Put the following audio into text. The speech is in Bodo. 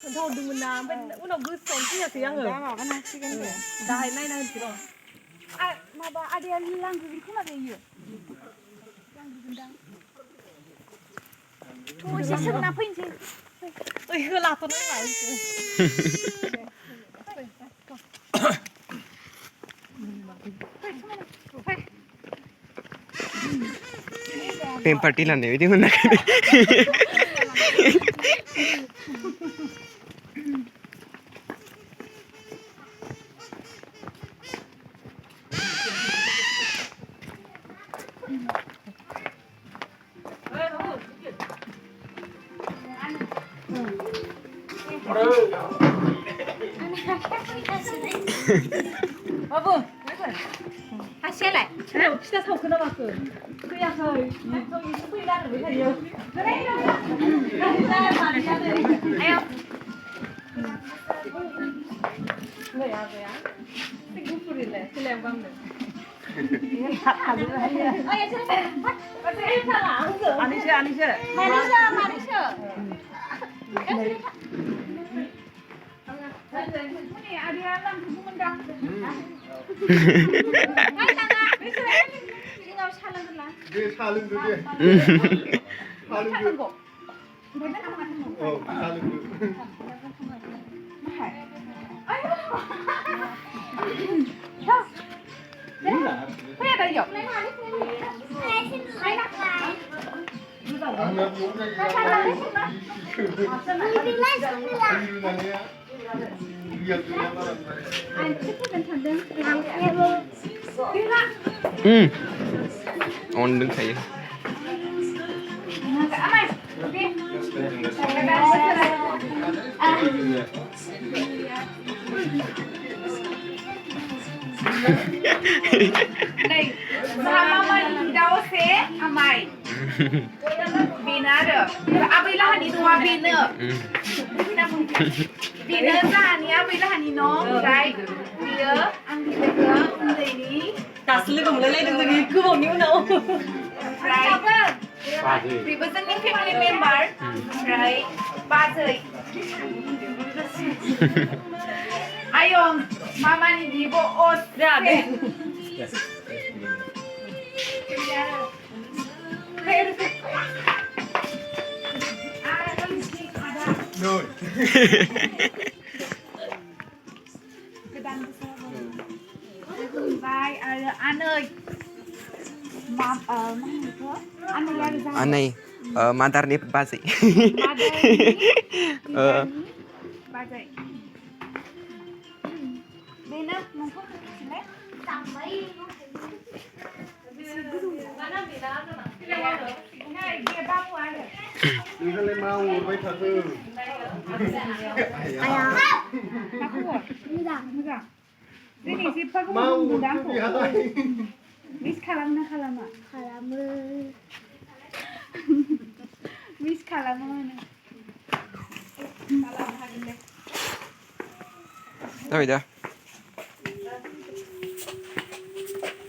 थ' होदोंमोन ना ओमफ्राय उनाव गोसोआवनो फैयासै आङो दा माबानांसिगोन दे दाहाय नायना होनसै र' माबा आदाया लांजोबगोन खोमा दे इयो लांजोबगोनदां थ' एसे सोंना फैनोसै ओइ होलाथ'नांला पेन पार्टी लाने बिदि मोनाखै बाबु हासियालाय फिथा सावखो ना माखो फैयाखै जों एसे फैनो नागिरबाय थायो आयौ नै आगैया एसे गुफुरैलाय सोलायाव गाननो आनिसो आदाया लांजोबगौमोनदां जोंनाव सा लोंगोन ना दे सा लोंदो दे सा लोंदो औ सा लोंदो फैया दायो on dengkaya नै मामानि दाउ से आमाय बेनो आरो आबै लाहानि न'आ बेनो बेनो जाहानि आबै लाहानि न' ओमफ्राय बियो आंनि लोगो उन्दैनि दासो लोगो मोनलायलायदों जोंनि गोबावनि उनाव ओमफ्राय बेबो जोंनि फेमिलि मेम्बार ओमफ्राय बाजै आयं मामानि बिब' अस जादे गोदान बोसोर आरो आनै मा होनो बेखौ आनै आरो जाहाय aneh madarnya basi बाजै बेनो नोंखौ होनोसैलाय नोंहालाय मा अरबाय थाखो मोजां दिनै जेब्बा मा गोबाव अरखो बेहालाय मिस खालामना खालामा खालामो मिस खालामो Thôi dah.